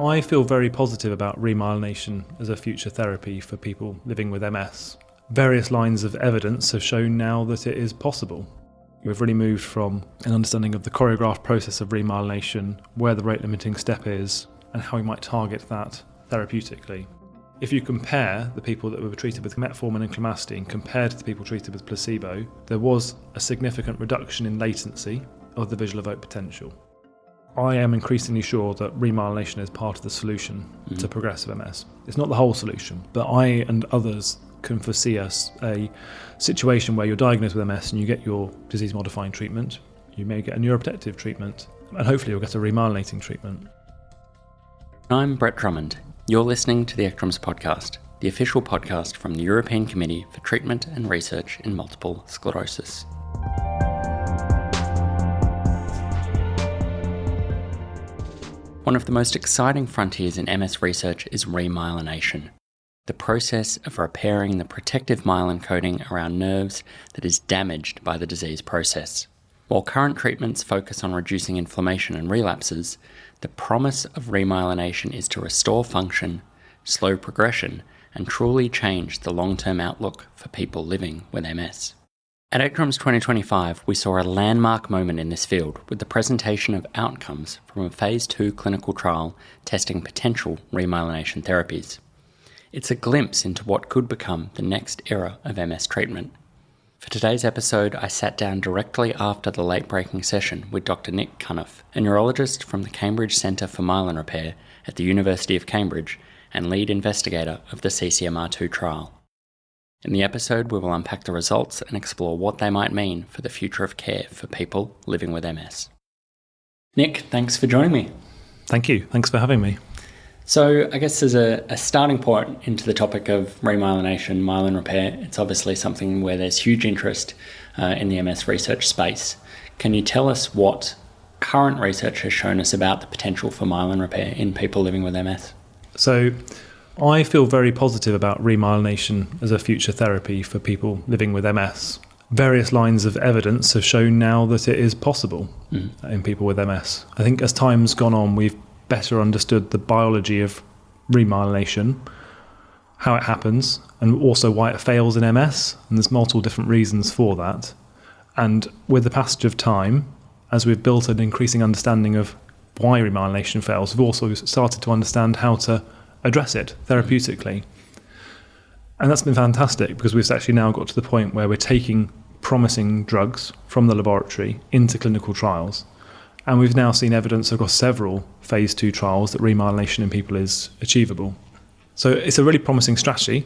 I feel very positive about remyelination as a future therapy for people living with MS. Various lines of evidence have shown now that it is possible. We've really moved from an understanding of the choreographed process of remyelination, where the rate-limiting step is, and how we might target that therapeutically. If you compare the people that were treated with metformin and clemastine compared to the people treated with placebo, there was a significant reduction in latency of the visual evoked potential. I am increasingly sure that remyelination is part of the solution to progressive MS. It's not the whole solution, but I and others can foresee a situation where you're diagnosed with MS and you get your disease-modifying treatment, you may get a neuroprotective treatment, and hopefully you'll get a remyelinating treatment. I'm Brett Drummond. You're listening to the ECTRIMS podcast, the official podcast from the European Committee for Treatment and Research in Multiple Sclerosis. One of the most exciting frontiers in MS research is remyelination, the process of repairing the protective myelin coating around nerves that is damaged by the disease process. While current treatments focus on reducing inflammation and relapses, the promise of remyelination is to restore function, slow progression, and truly change the long-term outlook for people living with MS. At ECTRIMS 2025, we saw a landmark moment in this field with the presentation of outcomes from a Phase 2 clinical trial testing potential remyelination therapies. It's a glimpse into what could become the next era of MS treatment. For today's episode, I sat down directly after the late-breaking session with Dr. Nick Cunniffe, a neurologist from the Cambridge Centre for Myelin Repair at the University of Cambridge and lead investigator of the CCMR-Two trial. In the episode, we will unpack the results and explore what they might mean for the future of care for people living with MS. Nick, thanks for joining me. Thank you. Thanks for having me. So I guess as a starting point into the topic of remyelination, myelin repair, it's obviously something where there's huge interest in the MS research space. Can you tell us what current research has shown us about the potential for myelin repair in people living with MS? So I feel very positive about remyelination as a future therapy for people living with MS. Various lines of evidence have shown now that it is possible in people with MS. I think as time's gone on, we've better understood the biology of remyelination, how it happens, and also why it fails in MS. And there's multiple different reasons for that. And with the passage of time, as we've built an increasing understanding of why remyelination fails, we've also started to understand how to address it therapeutically. And that's been fantastic because we've actually now got to the point where we're taking promising drugs from the laboratory into clinical trials. And we've now seen evidence across several phase 2 trials that remyelination in people is achievable. So it's a really promising strategy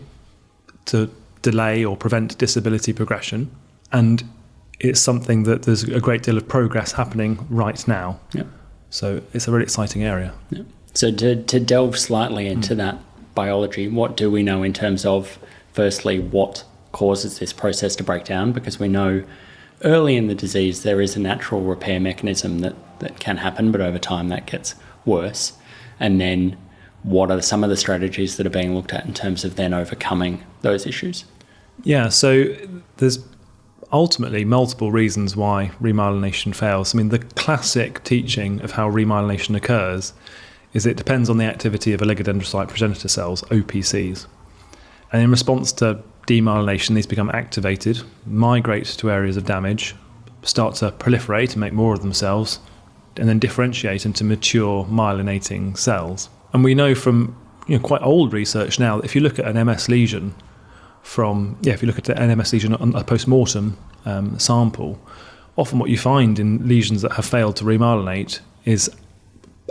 to delay or prevent disability progression. And it's something that there's a great deal of progress happening right now. Yep. So it's a really exciting area. Yep. So to delve slightly into that biology, what do we know in terms of, firstly, what causes this process to break down? Because we know early in the disease there is a natural repair mechanism that can happen, but over time that gets worse. And then what are some of the strategies that are being looked at in terms of then overcoming those issues? Yeah, so there's ultimately multiple reasons why remyelination fails. I mean, the classic teaching of how remyelination occurs is it depends on the activity of oligodendrocyte progenitor cells, OPCs. And in response to demyelination, these become activated, migrate to areas of damage, start to proliferate and make more of themselves, and then differentiate into mature myelinating cells. And we know from quite old research now that if you look at an MS lesion on a post-mortem sample, often what you find in lesions that have failed to remyelinate is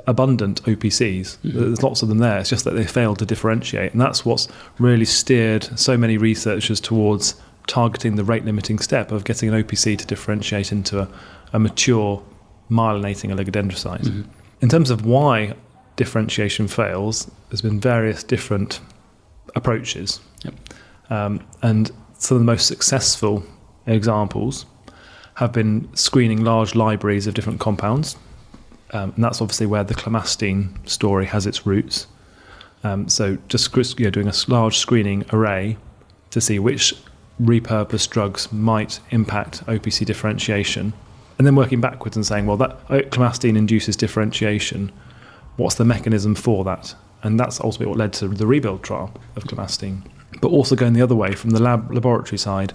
abundant OPCs. There's lots of them there. It's just that they failed to differentiate. And that's what's really steered so many researchers towards targeting the rate-limiting step of getting an OPC to differentiate into a mature myelinating oligodendrocyte. In terms of why differentiation fails, there's been various different approaches. And some of the most successful examples have been screening large libraries of different compounds. And that's obviously where the clemastine story has its roots. So just doing a large screening array to see which repurposed drugs might impact OPC differentiation, and then working backwards and saying, well, that clemastine induces differentiation. What's the mechanism for that? And that's ultimately what led to the rebuild trial of clemastine. But also going the other way from the laboratory side,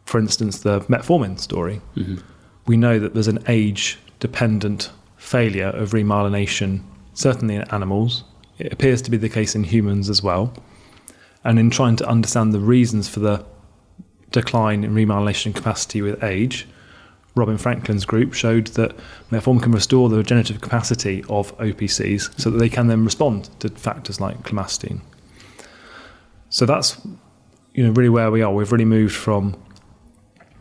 for instance, the metformin story, we know that there's an age-dependent failure of remyelination, certainly in animals. It appears to be the case in humans as well. And in trying to understand the reasons for the decline in remyelination capacity with age, Robin Franklin's group showed that metformin can restore the regenerative capacity of OPCs so that they can then respond to factors like clemastine. So that's really where we are. We've really moved from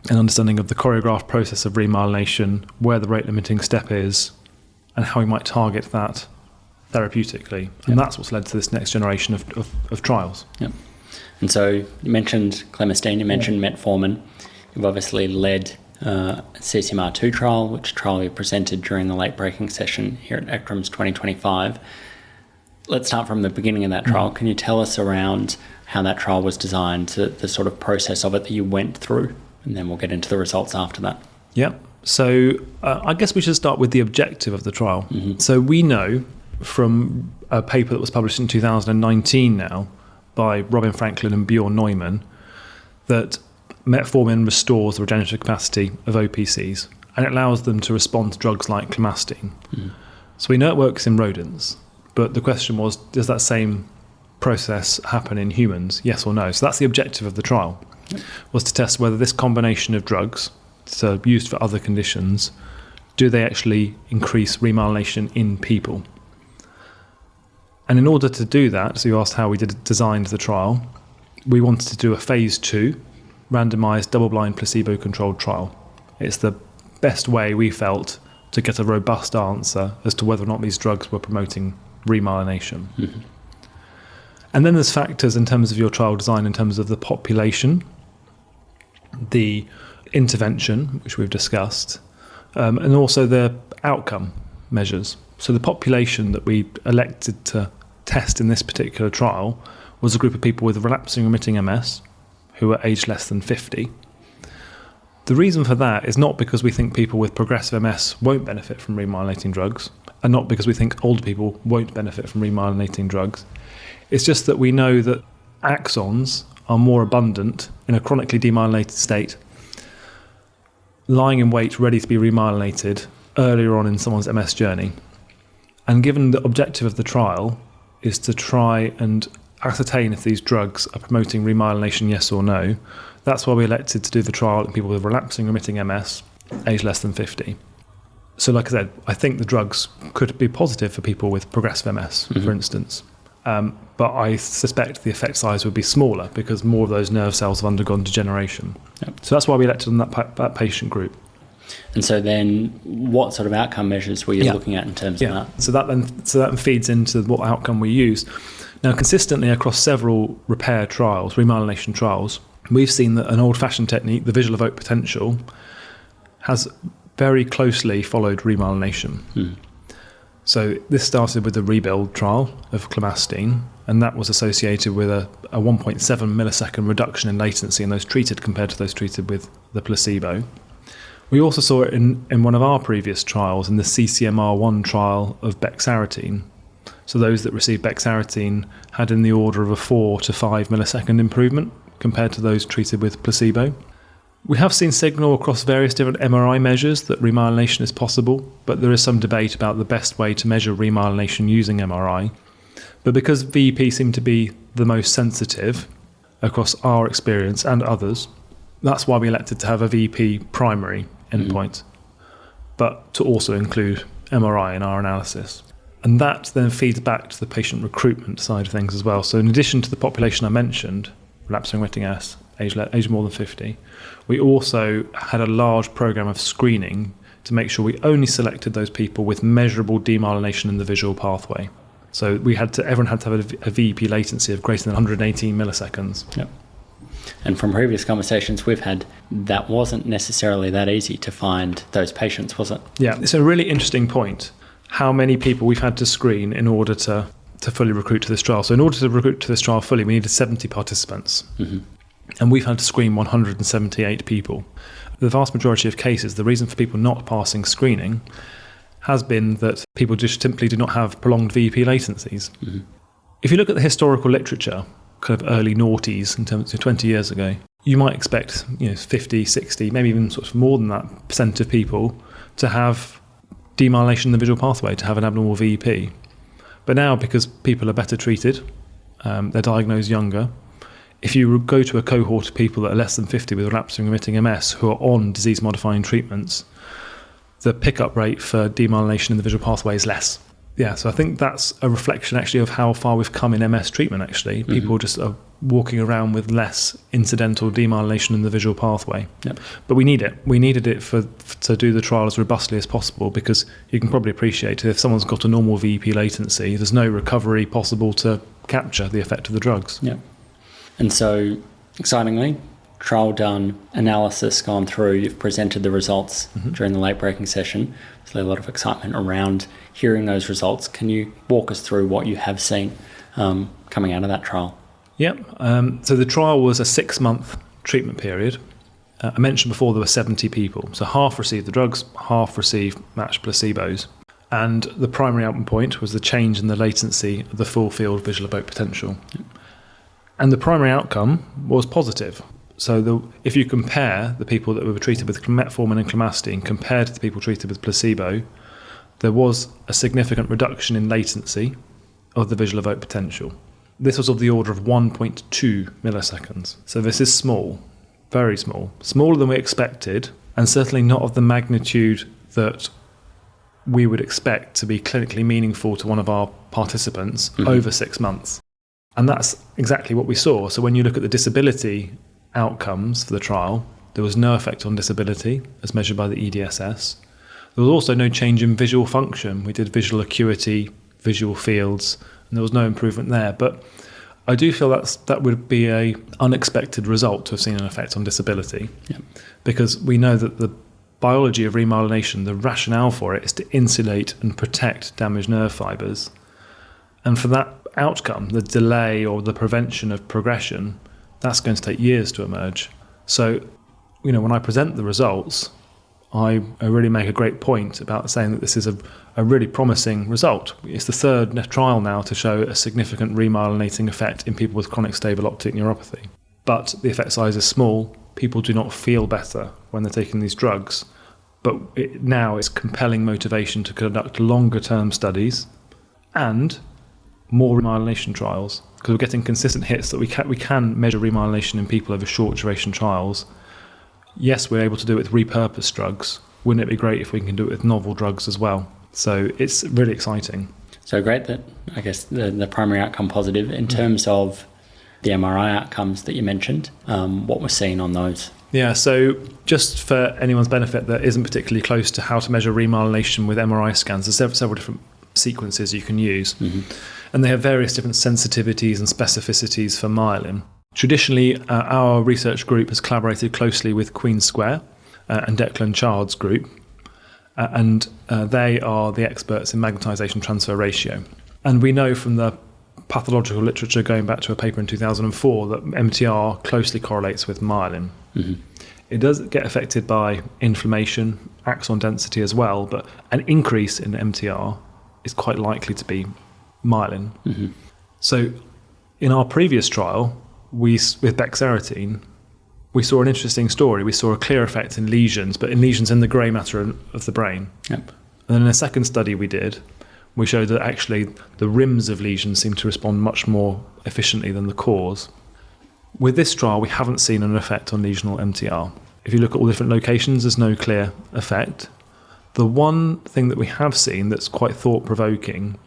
an understanding of the choreographed process of remyelination, where the rate-limiting step is, and how we might target that therapeutically. And that's what's led to this next generation of trials. Yep. And so you mentioned clemastine, you mentioned metformin. You've obviously led CCMR-Two trial, which trial you presented during the late-breaking session here at ECTRIMS 2025. Let's start from the beginning of that trial. Can you tell us around how that trial was designed, the sort of process of it that you went through, and then we'll get into the results after that. Yeah. So I guess we should start with the objective of the trial. So we know from a paper that was published in 2019 now by Robin Franklin and Bjorn Neumann that metformin restores the regenerative capacity of OPCs and it allows them to respond to drugs like clemastine. So we know it works in rodents, but the question was, does that same process happen in humans? Yes or no? So that's the objective of the trial, was to test whether this combination of drugs, so used for other conditions, do they actually increase remyelination in people? And in order to do that, so you asked how we designed the trial, we wanted to do a phase 2 randomized double-blind placebo-controlled trial. It's the best way we felt to get a robust answer as to whether or not these drugs were promoting remyelination. And then there's factors in terms of your trial design, in terms of the population, the intervention, which we've discussed, and also the outcome measures. So the population that we elected to test in this particular trial was a group of people with relapsing remitting MS who were aged less than 50. The reason for that is not because we think people with progressive MS won't benefit from remyelinating drugs, and not because we think older people won't benefit from remyelinating drugs. It's just that we know that axons are more abundant in a chronically demyelinated state, lying in wait ready to be remyelinated earlier on in someone's MS journey. And given the objective of the trial is to try and ascertain if these drugs are promoting remyelination, yes or no, that's why we elected to do the trial in people with relapsing remitting MS, aged less than 50. So like I said, I think the drugs could be positive for people with progressive MS, for instance. But I suspect the effect size would be smaller because more of those nerve cells have undergone degeneration. So that's why we elected on that patient group. And so then what sort of outcome measures were you looking at in terms of that? So that then feeds into what outcome we use. Now, consistently across several repair trials, remyelination trials, we've seen that an old-fashioned technique, the visual evoked potential, has very closely followed remyelination. So this started with the rebuild trial of clemastine, and that was associated with a 1.7 millisecond reduction in latency in those treated compared to those treated with the placebo. We also saw it in one of our previous trials, in the CCMR-One trial of bexarotene. So those that received bexarotene had in the order of a 4 to 5 millisecond improvement compared to those treated with placebo. We have seen signal across various different MRI measures that remyelination is possible, but there is some debate about the best way to measure remyelination using MRI. But because VEP seemed to be the most sensitive across our experience and others, that's why we elected to have a VEP primary endpoint, but to also include MRI in our analysis. And that then feeds back to the patient recruitment side of things as well. So in addition to the population I mentioned, relapsing remitting MS, age more than 50, we also had a large program of screening to make sure we only selected those people with measurable demyelination in the visual pathway. So everyone had to have a VEP latency of greater than 118 milliseconds. Yep. And from previous conversations we've had, that wasn't necessarily that easy to find those patients, was it? Yeah, it's a really interesting point, how many people we've had to screen in order to fully recruit to this trial. So in order to recruit to this trial fully, we needed 70 participants. And we've had to screen 178 people. The vast majority of cases, the reason for people not passing screening has been that people just simply do not have prolonged VEP latencies. If you look at the historical literature, kind of early noughties in terms of 20 years ago, you might expect 50, 60, maybe even sort of more than that % of people to have demyelination in the visual pathway, to have an abnormal VEP. But now, because people are better treated, they're diagnosed younger, if you go to a cohort of people that are less than 50 with relapsing remitting MS who are on disease-modifying treatments, the pickup rate for demyelination in the visual pathway is less. Yeah, so I think that's a reflection actually of how far we've come in MS treatment, actually. People just are walking around with less incidental demyelination in the visual pathway. Yep. But we need it. We needed it to do the trial as robustly as possible, because you can probably appreciate if someone's got a normal VEP latency, there's no recovery possible to capture the effect of the drugs. Yeah. And so, excitingly, trial done, analysis gone through, you've presented the results during the late-breaking session. There's a lot of excitement around hearing those results. Can you walk us through what you have seen coming out of that trial? Yep. So the trial was a 6-month treatment period. I mentioned before there were 70 people. So half received the drugs, half received matched placebos. And the primary outcome point was the change in the latency of the full field visual evoked potential. Yep. And the primary outcome was positive. So if you compare the people that were treated with metformin and clemastine compared to the people treated with placebo, there was a significant reduction in latency of the visual evoked potential. This was of the order of 1.2 milliseconds. So this is small, very small, smaller than we expected, and certainly not of the magnitude that we would expect to be clinically meaningful to one of our participants over 6 months. And that's exactly what we saw. So when you look at the disability outcomes for the trial, there was no effect on disability as measured by the EDSS. There was also no change in visual function. We did visual acuity, visual fields, and there was no improvement there. But I do feel that would be an unexpected result to have seen an effect on disability, because we know that the biology of remyelination, the rationale for it is to insulate and protect damaged nerve fibres. And for that outcome, the delay or the prevention of progression, that's going to take years to emerge. So, when I present the results, I really make a great point about saying that this is a really promising result. It's the third trial now to show a significant remyelinating effect in people with chronic stable optic neuropathy. But the effect size is small. People do not feel better when they're taking these drugs. But now it's compelling motivation to conduct longer-term studies and more remyelination trials, because we're getting consistent hits that we can measure remyelination in people over short duration trials. Yes, we're able to do it with repurposed drugs. Wouldn't it be great if we can do it with novel drugs as well? So it's really exciting. So great that, I guess, the primary outcome positive. In terms of the MRI outcomes that you mentioned, what we're seeing on those? Yeah, so just for anyone's benefit that isn't particularly close to how to measure remyelination with MRI scans, there's several different sequences you can use. And they have various different sensitivities and specificities for myelin. Traditionally, our research group has collaborated closely with Queen Square and Declan Chard's group, and they are the experts in magnetisation transfer ratio. And we know from the pathological literature going back to a paper in 2004 that MTR closely correlates with myelin. It does get affected by inflammation, axon density as well, but an increase in MTR is quite likely to be myelin. So in our previous trial, with bexarotene, we saw an interesting story. We saw a clear effect in lesions, but in lesions in the grey matter of the brain. And then in a second study we did, we showed that actually the rims of lesions seem to respond much more efficiently than the cores. With this trial, we haven't seen an effect on lesional MTR. If you look at all different locations, there's no clear effect. The one thing that we have seen that's quite thought-provoking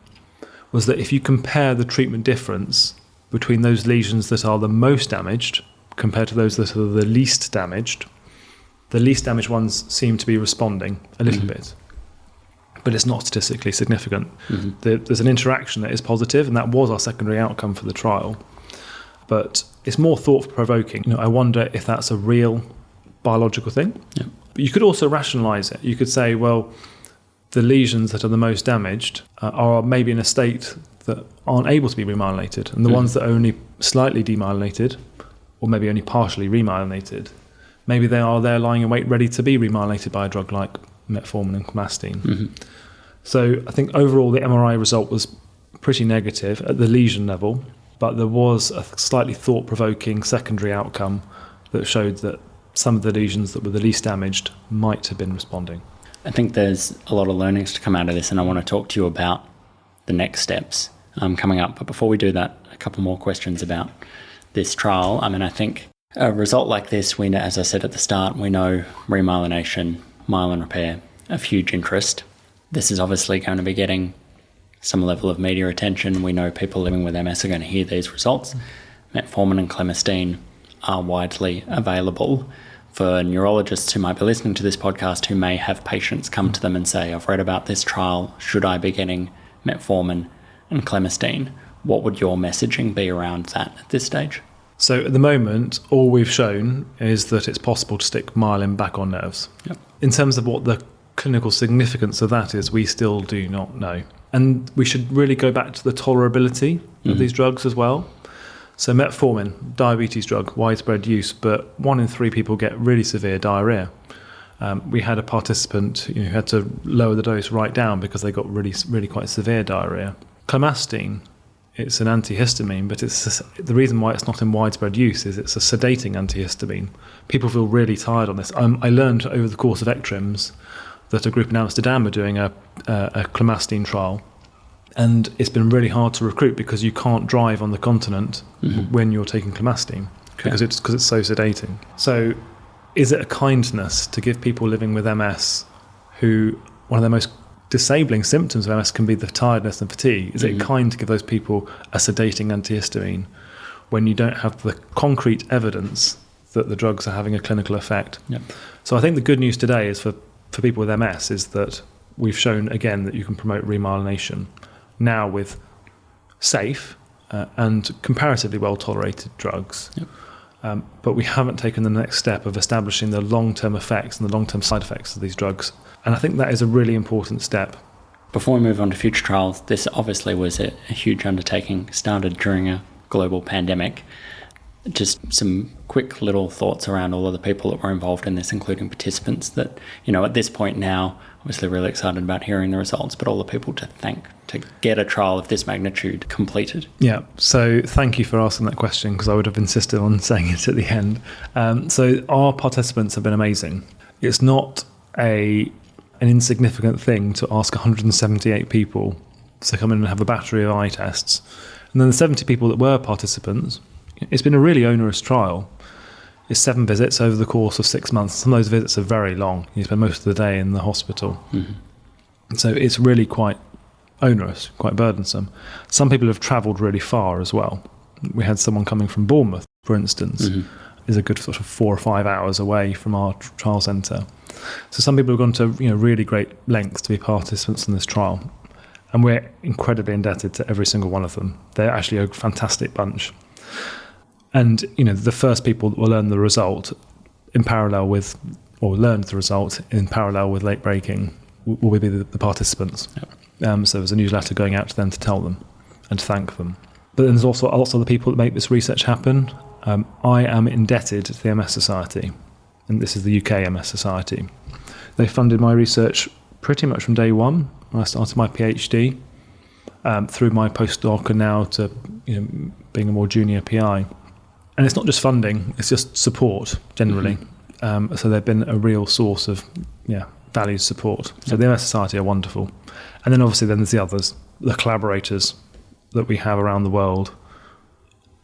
was that if you compare the treatment difference between those lesions that are the most damaged compared to those that are the least damaged ones seem to be responding a little bit. But it's not statistically significant. There's an interaction that is positive, and that was our secondary outcome for the trial. But it's more thought-provoking. I wonder if that's a real biological thing. But you could also rationalise it. You could say, well, the lesions that are the most damaged are maybe in a state that aren't able to be remyelinated, and the ones that are only slightly demyelinated, or maybe only partially remyelinated, maybe they are there lying in wait ready to be remyelinated by a drug like metformin and clemastine. So I think overall the MRI result was pretty negative at the lesion level, but there was a slightly thought-provoking secondary outcome that showed that some of the lesions that were the least damaged might have been responding. I think there's a lot of learnings to come out of this, and I want to talk to you about the next steps coming up. But before we do that, a couple more questions about this trial. I mean, I think a result like this, we know, as I said at the start, we know remyelination, myelin repair, of huge interest. This is obviously going to be getting some level of media attention. We know people living with MS are going to hear these results. Metformin and clemastine are widely available. For neurologists who might be listening to this podcast who may have patients come to them and say, I've read about this trial, should I be getting metformin and clemastine? What would your messaging be around that at this stage? So at the moment, all we've shown is that it's possible to stick myelin back on nerves. Yep. In terms of what the clinical significance of that is, we still do not know. And we should really go back to the tolerability of these drugs as well. So metformin, diabetes drug, widespread use, but 1 in 3 people get really severe diarrhea. We had a participant who had to lower the dose right down because they got really quite severe diarrhea. Clemastine, it's an antihistamine, but the reason why it's not in widespread use is it's a sedating antihistamine. People feel really tired on this. I learned over the course of ECTRIMS that a group in Amsterdam are doing a clemastine trial. And it's been really hard to recruit because you can't drive on the continent when you're taking clemastine because it's so sedating. So is it a kindness to give people living with MS who one of their most disabling symptoms of MS can be the tiredness and fatigue? Is it kind to give those people a sedating antihistamine when you don't have the concrete evidence that the drugs are having a clinical effect? Yep. So I think the good news today is for people with MS is that we've shown again that you can promote remyelination now with safe and comparatively well-tolerated drugs. Yep. But we haven't taken the next step of establishing the long-term effects and the long-term side effects of these drugs. And I think that is a really important step. Before we move on to future trials, this obviously was a huge undertaking, started during a global pandemic. Just some quick little thoughts around all of the people that were involved in this, including participants that, at this point now, obviously really excited about hearing the results, but all the people to thank to get a trial of this magnitude completed. Yeah, so thank you for asking that question because I would have insisted on saying it at the end. So our participants have been amazing. It's not an insignificant thing to ask 178 people to come in and have a battery of eye tests. And then the 70 people that were participants, it's been a really onerous trial. It's 7 visits over the course of 6 months. Some of those visits are very long. You spend most of the day in the hospital. So it's really quite onerous, quite burdensome. Some people have travelled really far as well. We had someone coming from Bournemouth, for instance, is a good sort of 4 or 5 hours away from our trial centre. So some people have gone to really great lengths to be participants in this trial. And we're incredibly indebted to every single one of them. They're actually a fantastic bunch. And, the first people that will learn the result in parallel with, or learned the result in parallel with late breaking will be the participants. Yep. So there's a newsletter going out to them to tell them and to thank them. But then there's also lots of the people that make this research happen. I am indebted to the MS Society, and this is the UK MS Society. They funded my research pretty much from day one when I started my PhD, through my postdoc and now to being a more junior PI. And it's not just funding, it's just support generally. So they've been a real source of valued support. So the MS Society are wonderful. And then obviously there's the others, the collaborators that we have around the world,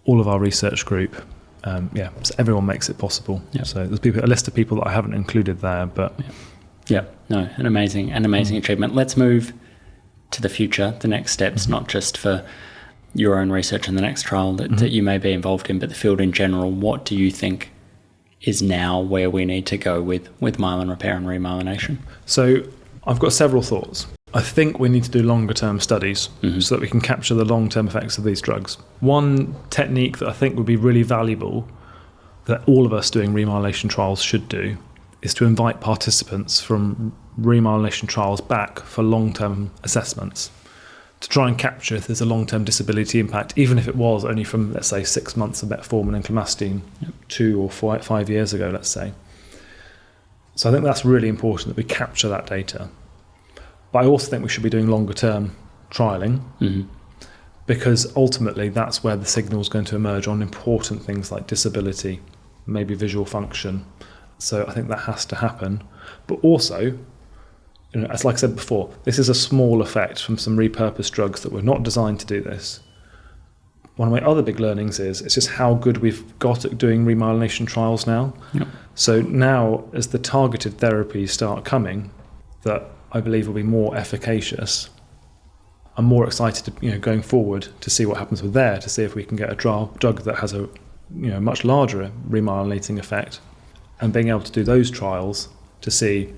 all of our research group. So everyone makes it possible. Yep. So there's a list of people that I haven't included there, but... an amazing achievement. Let's move to the future, the next steps, not just for your own research in the next trial that you may be involved in, but the field in general. What do you think is now where we need to go with myelin repair and remyelination? So I've got several thoughts. I think we need to do longer term studies so that we can capture the long term effects of these drugs. One technique that I think would be really valuable that all of us doing remyelination trials should do is to invite participants from remyelination trials back for long term assessments, to try and capture if there's a long-term disability impact, even if it was only from, let's say, 6 months of metformin and clemastine 2 or 5 years ago, let's say. So I think that's really important that we capture that data. But I also think we should be doing longer term trialling, because ultimately that's where the signal is going to emerge on important things like disability, maybe visual function. So I think that has to happen. But also, as like I said before, this is a small effect from some repurposed drugs that were not designed to do this. One of my other big learnings is it's just how good we've got at doing remyelination trials now. Yep. So now, as the targeted therapies start coming, that I believe will be more efficacious, I'm more excited to, going forward to see what happens with there, to see if we can get a drug that has a much larger remyelinating effect, and being able to do those trials to see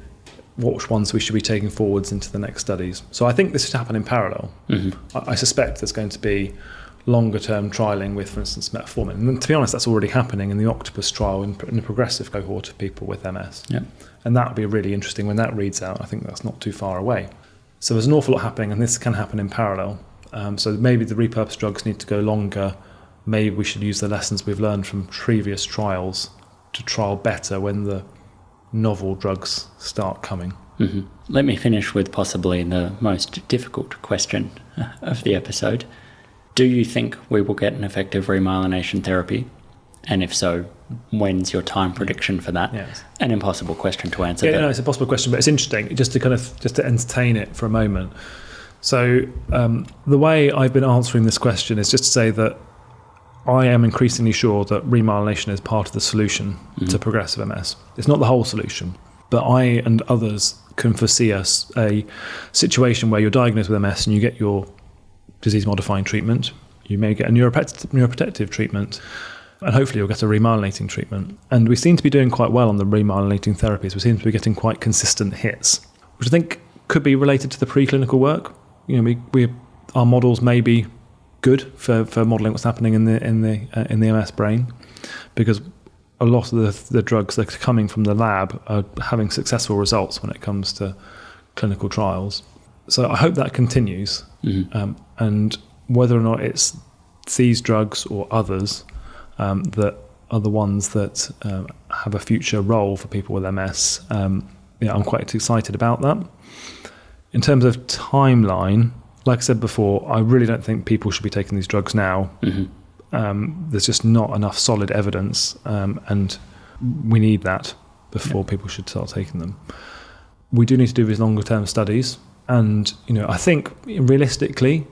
which ones we should be taking forwards into the next studies. So I think this should happen in parallel. I suspect there's going to be longer term trialling with, for instance, metformin. And to be honest, that's already happening in the Octopus trial in the progressive cohort of people with MS. Yeah. And that would be really interesting when that reads out. I think that's not too far away. So there's an awful lot happening, and this can happen in parallel. So maybe the repurposed drugs need to go longer. Maybe we should use the lessons we've learned from previous trials to trial better when the novel drugs start coming. Let me finish with possibly the most difficult question of the episode. Do you think we will get an effective remyelination therapy? And if so, when's your time prediction for that? Yes. An impossible question to answer. Yeah, no, it's a possible question, but it's interesting just to entertain it for a moment. So the way I've been answering this question is just to say that I am increasingly sure that remyelination is part of the solution to progressive MS. It's not the whole solution, but I and others can foresee a situation where you're diagnosed with MS and you get your disease-modifying treatment. You may get a neuroprotective treatment, and hopefully you'll get a remyelinating treatment. And we seem to be doing quite well on the remyelinating therapies. We seem to be getting quite consistent hits, which I think could be related to the preclinical work. Our models may be good for modelling what's happening in the MS brain, because a lot of the drugs that are coming from the lab are having successful results when it comes to clinical trials. So I hope that continues. And whether or not it's these drugs or others that are the ones that have a future role for people with MS, I'm quite excited about that. In terms of timeline, like I said before, I really don't think people should be taking these drugs now. There's just not enough solid evidence, and we need that before people should start taking them. We do need to do these longer term studies, and I think realistically,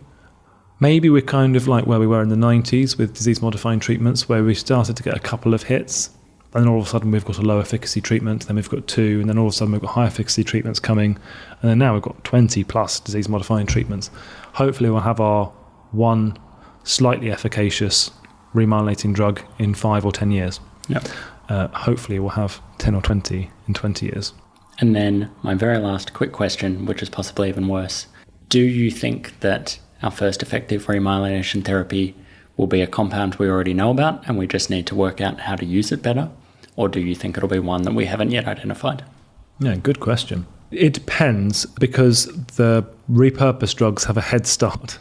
maybe we're kind of like where we were in the 90s with disease modifying treatments, where we started to get a couple of hits, and then all of a sudden we've got a low efficacy treatment, then we've got 2, and then all of a sudden we've got high efficacy treatments coming, and then now we've got 20 plus disease modifying treatments. Hopefully we'll have our one slightly efficacious remyelinating drug in 5 or 10 years. Hopefully we'll have 10 or 20 in 20 years. And then my very last quick question, which is possibly even worse. Do you think that our first effective remyelination therapy will be a compound we already know about and we just need to work out how to use it better? Or do you think it'll be one that we haven't yet identified? Yeah, good question. It depends, because the repurposed drugs have a head start.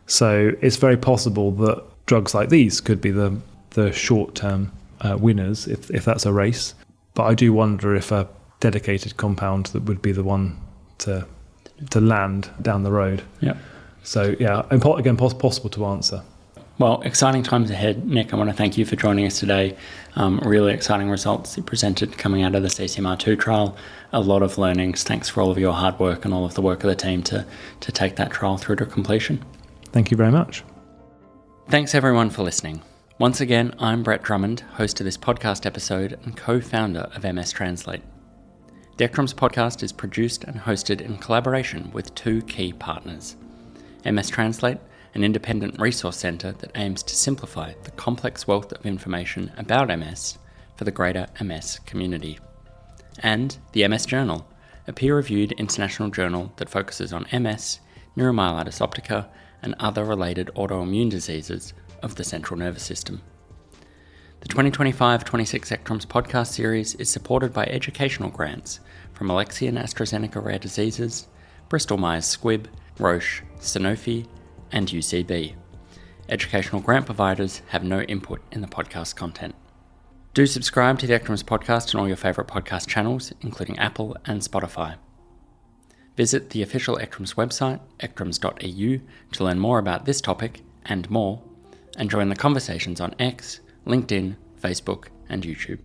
So it's very possible that drugs like these could be the short-term winners if that's a race. But I do wonder if a dedicated compound that would be the one to land down the road. So yeah, again, possible to answer. Well, exciting times ahead, Nick. I want to thank you for joining us today. Really exciting results you presented coming out of the CCMR-Two trial. A lot of learnings. Thanks for all of your hard work and all of the work of the team to take that trial through to completion. Thank you very much. Thanks everyone for listening. Once again, I'm Brett Drummond, host of this podcast episode and co-founder of MS Translate. The ECTRIMS podcast is produced and hosted in collaboration with 2 key partners. MS Translate, an independent resource centre that aims to simplify the complex wealth of information about MS for the greater MS community. And the MS Journal, a peer-reviewed international journal that focuses on MS, neuromyelitis optica, and other related autoimmune diseases of the central nervous system. The 2025-26 ECTRIMS podcast series is supported by educational grants from Alexion AstraZeneca Rare Diseases, Bristol Myers Squibb, Roche, Sanofi, and UCB. Educational grant providers have no input in the podcast content. Do subscribe to the ECTRIMS podcast on all your favourite podcast channels, including Apple and Spotify. Visit the official ECTRIMS website, ectrims.eu, to learn more about this topic and more, and join the conversations on X, LinkedIn, Facebook, and YouTube.